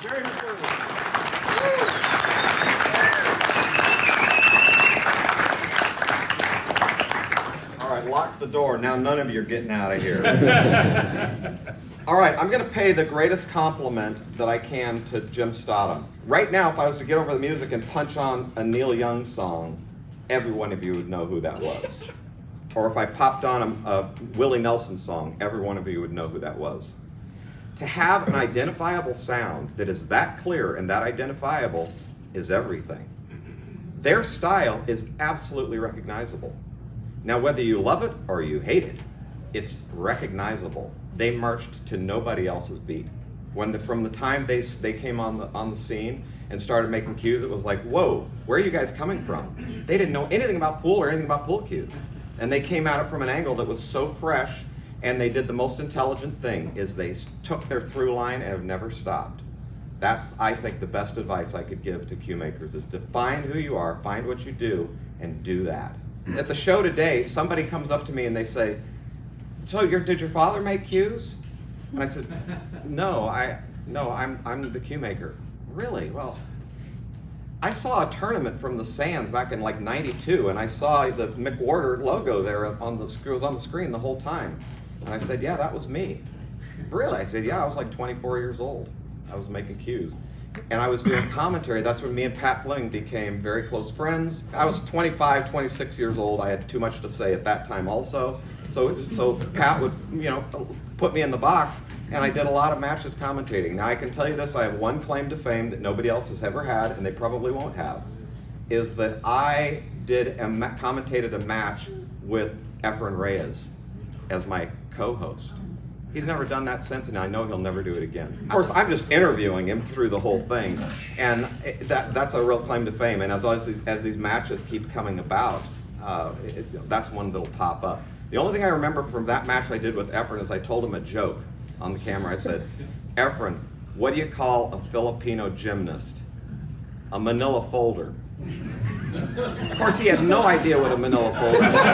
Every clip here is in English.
Jerry McWorter. All right, lock the door. Now none of you are getting out of here. All right, I'm going to pay the greatest compliment that I can to Jim Stadum. Right now, if I was to get over the music and punch on a Neil Young song, every one of you would know who that was. Or if I popped on a Willie Nelson song, every one of you would know who that was. To have an identifiable sound that is that clear and that identifiable is everything. Their style is absolutely recognizable. Now, whether you love it or you hate it, it's recognizable. They marched to nobody else's beat. From the time they came on the scene and started making cues, it was like, whoa, where are you guys coming from? They didn't know anything about pool or anything about pool cues. And they came at it from an angle that was so fresh, and they did the most intelligent thing, is they took their through line and have never stopped. That's, I think, the best advice I could give to cue makers, is to find who you are, find what you do, and do that. At the show today, somebody comes up to me and they say, so did your father make cues? And I said, no, I'm the cue maker. Really? Well, I saw a tournament from the Sands back in like '92, and I saw the McWorter logo there it was on the screen the whole time. And I said, yeah, that was me. Really? I said, yeah, I was like 24 years old. I was making cues. And I was doing commentary. That's when me and Pat Fleming became very close friends. I was 25, 26 years old. I had too much to say at that time also. So Pat would, put me in the box, and I did a lot of matches commentating. Now I can tell you this, I have one claim to fame that nobody else has ever had, and they probably won't have, is that I commentated a match with Efren Reyes as my co-host. He's never done that since, and I know he'll never do it again. Of course, I'm just interviewing him through the whole thing, and that's a real claim to fame. And as these matches keep coming about, that's one that'll pop up. The only thing I remember from that match I did with Efren is I told him a joke on the camera. I said, Efren, what do you call a Filipino gymnast? A manila folder. Of course, he had no idea what a manila folder was.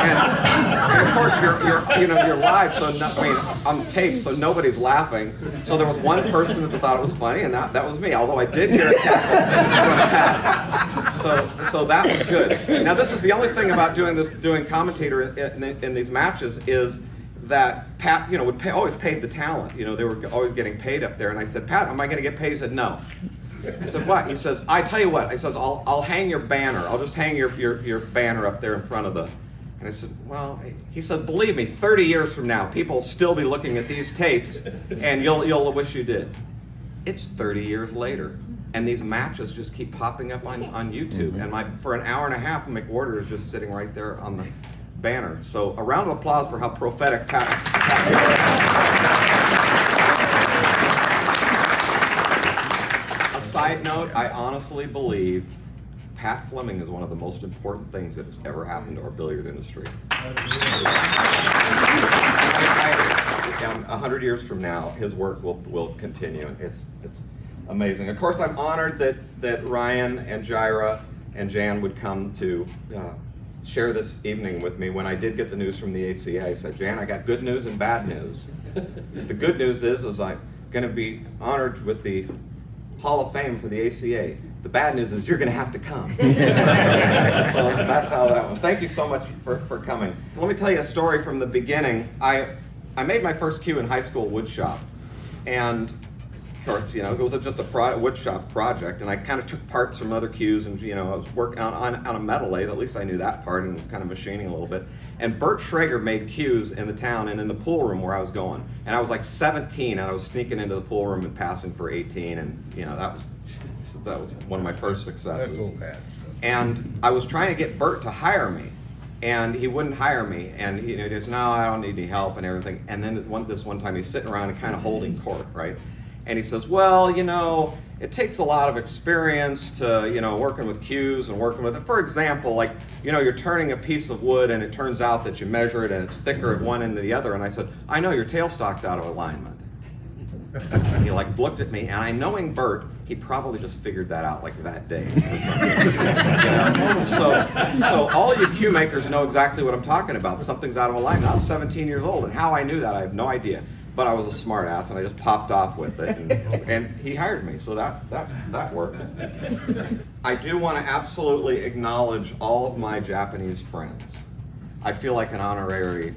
And of course, you're live, so on tape, so nobody's laughing. So there was one person that thought it was funny, and that was me. Although I did hear a cackle. So that was good. Now, this is the only thing about doing commentator in these matches is that Pat, always paid the talent. They were always getting paid up there. And I said, Pat, am I going to get paid? He said, no. I said, what? He says, I tell you what. I says, I'll hang your banner. I'll just hang your banner up there in front of the. And I said, well, he said, believe me, 30 years from now, people will still be looking at these tapes, and you'll wish you did. It's 30 years later, and these matches just keep popping up on YouTube. And for an hour and a half, McWorter is just sitting right there on the banner. So a round of applause for how prophetic Pat. A side note, I honestly believe Pat Fleming is one of the most important things that has ever happened to our billiard industry. 100 years from now, his work will continue. It's amazing. Of course, I'm honored that Ryan and Jaira and Jan would come to share this evening with me. When I did get the news from the ACA, I said, Jan, I got good news and bad news. The good news is I'm going to be honored with the Hall of Fame for the ACA. The bad news is you're going to have to come. So that's how that went. Thank you so much for coming. Let me tell you a story from the beginning. I made my first cue in high school wood shop, and of course, it was just a wood shop project, and I kind of took parts from other cues, and I was working on a metal lathe. At least I knew that part, and was kind of machining a little bit. And Bert Schrager made cues in the town and in the pool room where I was going. And I was like 17, and I was sneaking into the pool room and passing for 18, and that was one of my first successes. That's old bad. And I was trying to get Bert to hire me, and he wouldn't hire me. And he goes, no, I don't need any help and everything. And then this one time he's sitting around and kind of holding court, right? And he says, well, it takes a lot of experience to, working with cues and working with it. For example, like, you're turning a piece of wood and it turns out that you measure it and it's thicker at one end than the other. And I said, I know your tailstock's out of alignment. And he looked at me, and knowing Bert, he probably just figured that out that day. So all you cue makers know exactly what I'm talking about. Something's out of alignment. I was 17 years old, and how I knew that, I have no idea. but I was a smart ass and I just popped off with it, and he hired me, so that worked. I do want to absolutely acknowledge all of my Japanese friends. I feel like an honorary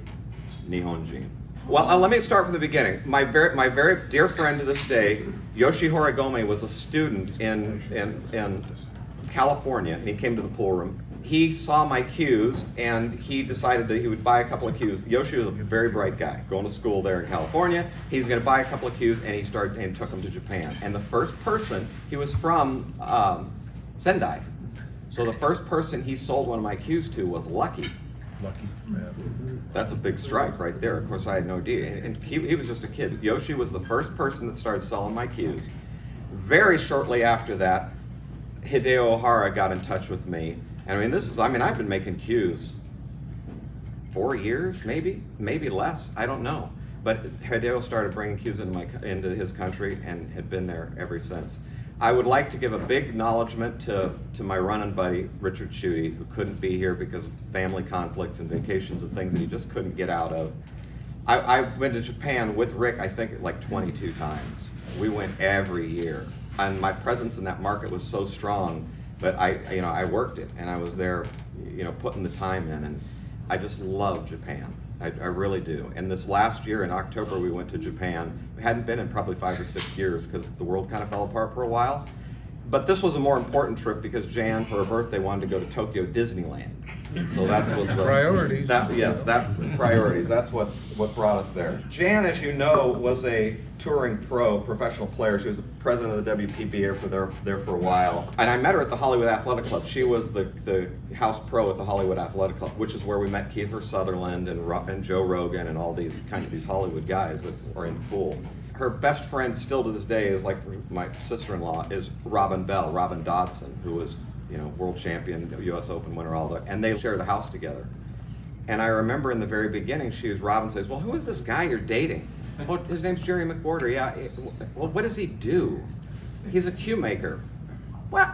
Nihonjin. Well, let me start from the beginning. My very dear friend to this day, Yoshi Horigome, was a student in California, and he came to the pool room. He saw my cues, and he decided that he would buy a couple of cues. Yoshi was a very bright guy, going to school there in California. He's going to buy a couple of cues, and he started and took them to Japan. And the first person, he was from Sendai, so the first person he sold one of my cues to was Lucky. Lucky, man. That's a big strike right there. Of course, I had no idea. And he was just a kid. Yoshi was the first person that started selling my cues. Very shortly after that, Hideo Ohara got in touch with me. And I've been making cues 4 years, maybe less. I don't know. But Hideo started bringing cues into his country and had been there ever since. I would like to give a big acknowledgement to my running buddy, Richard Schutte, who couldn't be here because of family conflicts and vacations and things that he just couldn't get out of. I went to Japan with Rick, I think, like 22 times. We went every year. And my presence in that market was so strong, but I worked it, and I was there, putting the time in, and I just love Japan. I really do. And this last year in October, we went to Japan. We hadn't been in probably 5 or 6 years because the world kind of fell apart for a while. But this was a more important trip because Jan, for her birthday, wanted to go to Tokyo Disneyland. So that was the priorities. Priorities. That's what brought us there. Jan, as you know, was a touring professional player. She was the president of the WPBA there for a while. And I met her at the Hollywood Athletic Club. She was the house pro at the Hollywood Athletic Club, which is where we met Kiefer Sutherland and Joe Rogan and all these Hollywood guys that are in the pool. Her best friend still to this day is like my sister-in-law is Robin Dodson, who was world champion, U.S. Open winner, and they shared a house together. And I remember in the very beginning, Robin says, "Well, who is this guy you're dating?" "Well, his name's Jerry McWorter." "Yeah, well, what does he do?" "He's a cue maker." "What?"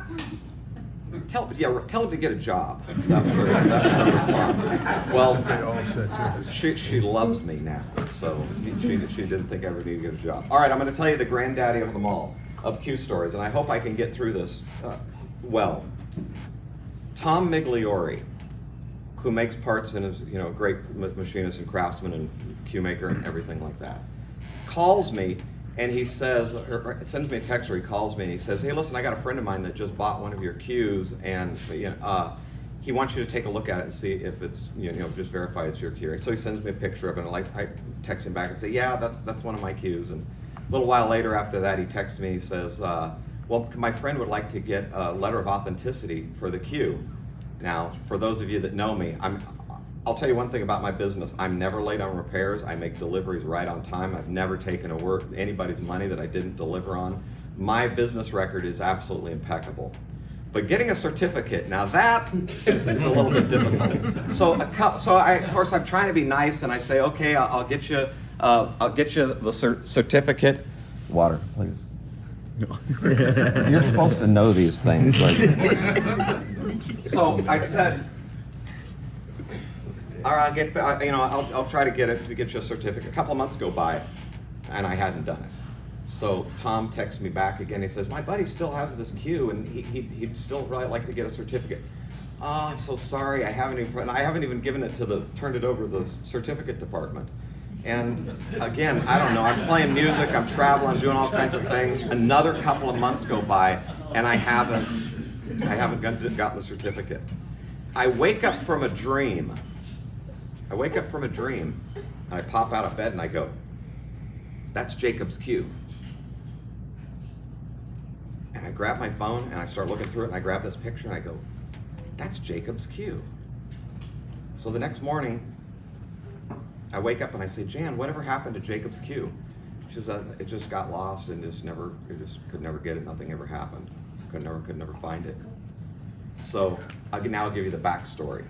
Tell him to get a job. That was her response. Well, she loves me now, so she didn't think I ever needed to get a job. All right, I'm going to tell you the granddaddy of them all, of Q stories, and I hope I can get through this well. Tom Migliori, who makes parts and is a great machinist and craftsman and cue maker and everything like that, calls me. And he says, or sends me a text, or he calls me and he says, "Hey, listen, I got a friend of mine that just bought one of your cues, and he wants you to take a look at it and see if it's just verify it's your cue." So he sends me a picture of it, and I text him back and say, "Yeah, that's one of my cues." And a little while later after that, he texts me. He says, "Well, my friend would like to get a letter of authenticity for the cue." Now, for those of you that know me, I'll tell you one thing about my business. I'm never late on repairs. I make deliveries right on time. I've never taken anybody's money that I didn't deliver on. My business record is absolutely impeccable. But getting a certificate, now that is a little bit difficult. So of course, I'm trying to be nice, and I say, "Okay, I'll get you the certificate." Water, please. You're supposed to know these things. So I said, "All right, I'll try to get you a certificate." A couple of months go by, and I hadn't done it. So Tom texts me back again. He says, "My buddy still has this cue, and he'd still really like to get a certificate." "Oh, I'm so sorry. I haven't even turned it over to the certificate department." And again, I don't know. I'm playing music. I'm traveling. I'm doing all kinds of things. Another couple of months go by, and I haven't gotten the certificate. I wake up from a dream. And I pop out of bed and I go, "That's Jacob's cue." And I grab my phone and I start looking through it, and I grab this picture and I go, "That's Jacob's cue." So the next morning, I wake up and I say, "Jan, whatever happened to Jacob's cue?" She says, "It just got lost and just could never get it. Nothing ever happened. Could never find it." So I'll give you the backstory.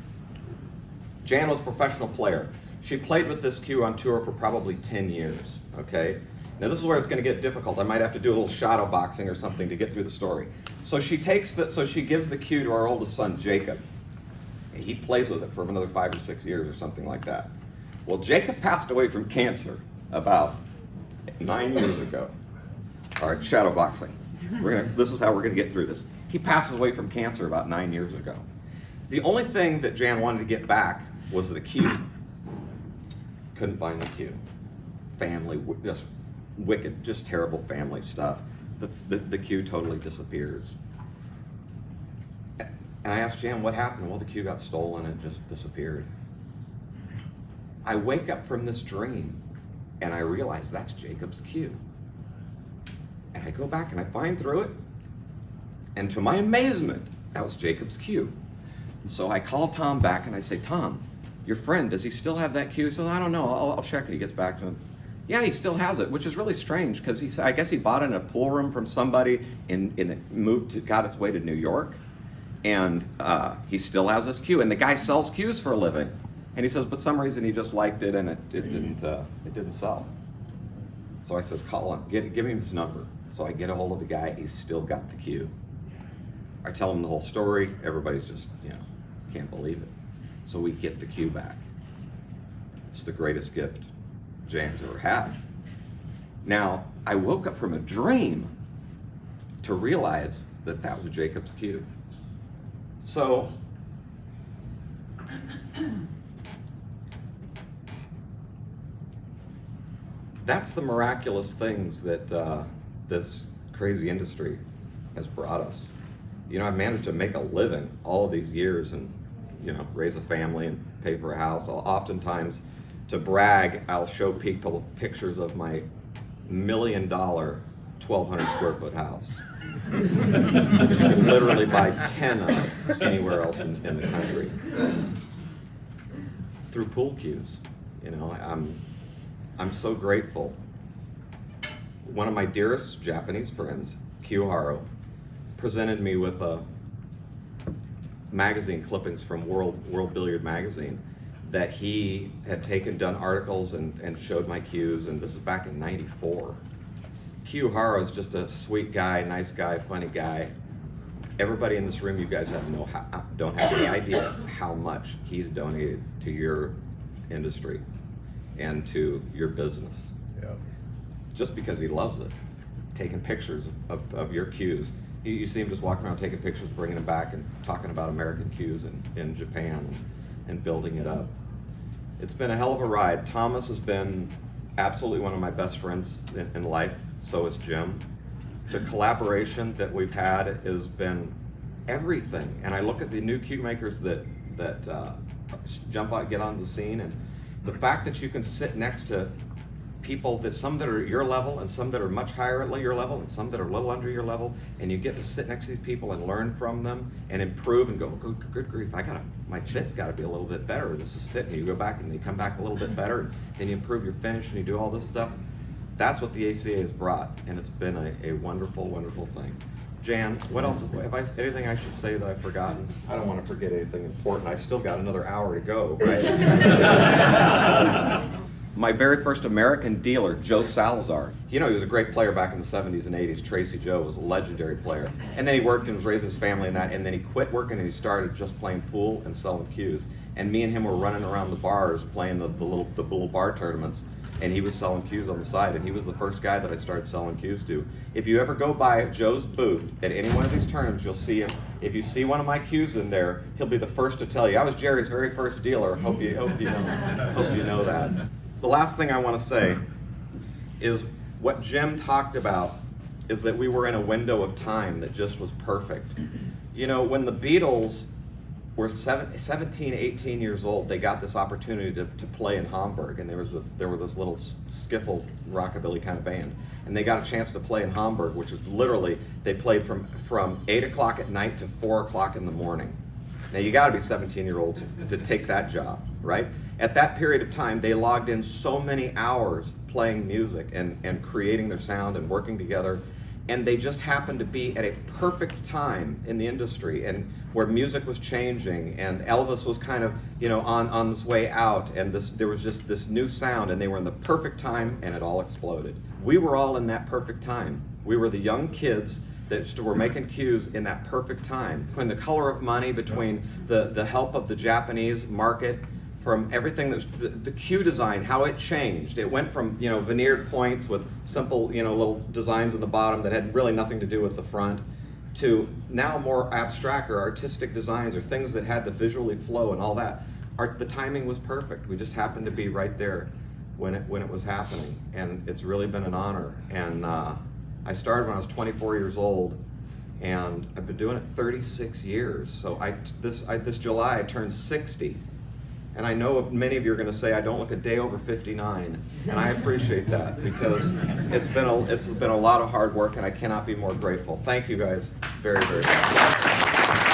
Jan was a professional player. She played with this cue on tour for probably 10 years, okay? Now this is where it's going to get difficult. I might have to do a little shadow boxing or something to get through the story. So she gives the cue to our oldest son, Jacob. He plays with it for another 5 or 6 years or something like that. Well, Jacob passed away from cancer about 9 years ago. All right, shadow boxing. This is how we're gonna get through this. He passes away from cancer about 9 years ago. The only thing that Jan wanted to get back was the cue. Couldn't find the cue. Family, just wicked, just terrible family stuff. The cue totally disappears. And I asked Jan, what happened? Well, the cue got stolen and just disappeared. I wake up from this dream and I realize that's Jacob's cue. And I go back and I find through it, and to my amazement, that was Jacob's cue. So I call Tom back and I say, Tom, your friend, does he still have that cue? He says, I don't know, I'll check it. He gets back to him. Yeah, he still has it, which is really strange because I guess he bought it in a pool room from somebody and got its way to New York. And he still has this cue, and the guy sells cues for a living. And he says, but some reason he just liked it and it didn't sell. So I says, call him, give him his number. So I get a hold of the guy, he's still got the cue. I tell him the whole story, everybody's just, can't believe it. So we get the cue back. It's the greatest gift Jan's ever had. Now, I woke up from a dream to realize that that was Jacob's cue. So, that's the miraculous things that this crazy industry has brought us. I've managed to make a living all of these years and, raise a family and pay for a house. Oftentimes, to brag, I'll show people pictures of my $1 million 1,200 square foot house. Which you can literally buy 10 of anywhere else in the country. Through pool cues. I'm so grateful. One of my dearest Japanese friends, Kiyoharo, presented me with a magazine clippings from World Billiard Magazine that he had done articles and showed my cues, and this is back in '94. Kiyoharo is just a sweet guy, nice guy, funny guy. Everybody in this room, you guys don't have any idea how much he's donated to your industry and to your business. Yeah. Just because he loves it, taking pictures of your cues. You see him just walking around taking pictures, bringing them back and talking about American cues in Japan and building it up. It's been a hell of a ride. Thomas has been absolutely one of my best friends in life. So is Jim. The collaboration that we've had has been everything. And I look at the new cue makers that jump out, get on the scene, and the fact that you can sit next to people some that are at your level and some that are much higher at your level and some that are a little under your level, and you get to sit next to these people and learn from them and improve and go, good grief, my fit's got to be a little bit better. This is fit, and you go back and you come back a little bit better, and then you improve your finish and you do all this stuff. That's what the ACA has brought, and it's been a wonderful, wonderful thing. Jan, what else? Anything I should say that I've forgotten? I don't want to forget anything important. I've still got another hour to go, right? My very first American dealer, Joe Salazar. He was a great player back in the 70s and 80s. Tracy Joe was a legendary player. And then he worked and was raising his family in that, and then he quit working and he started just playing pool and selling cues. And me and him were running around the bars playing the little bar tournaments, and he was selling cues on the side, and he was the first guy that I started selling cues to. If you ever go by Joe's booth at any one of these tournaments, you'll see him. If you see one of my cues in there, he'll be the first to tell you. I was Jerry's very first dealer. Hope you know that. The last thing I want to say is what Jim talked about is that we were in a window of time that just was perfect. When the Beatles were 17, 18 years old, they got this opportunity to play in Hamburg, and there were this little skiffle rockabilly kind of band, and they got a chance to play in Hamburg, which is literally, they played from 8 o'clock at night to 4 o'clock in the morning. Now you got to be 17-year-olds to take that job, right? At that period of time, they logged in so many hours playing music and creating their sound and working together, and they just happened to be at a perfect time in the industry and where music was changing, and Elvis was kind of on this way out, and there was just this new sound, and they were in the perfect time, and it all exploded. We were all in that perfect time. We were the young kids that were making cues in that perfect time. Between the color of money, between the help of the Japanese market from everything that the cue design, how it changed. It went from, you know, veneered points with simple, you know, little designs in the bottom that had really nothing to do with the front, to now more abstract or artistic designs or things that had to visually flow and all that. The timing was perfect. We just happened to be right there when it was happening, and it's really been an honor. And I started when I was 24 years old, and I've been doing it 36 years. So this July I turned 60. And I know many of you are going to say I don't look a day over 59, and I appreciate that, because it's been a lot of hard work, and I cannot be more grateful. Thank you guys very, very much.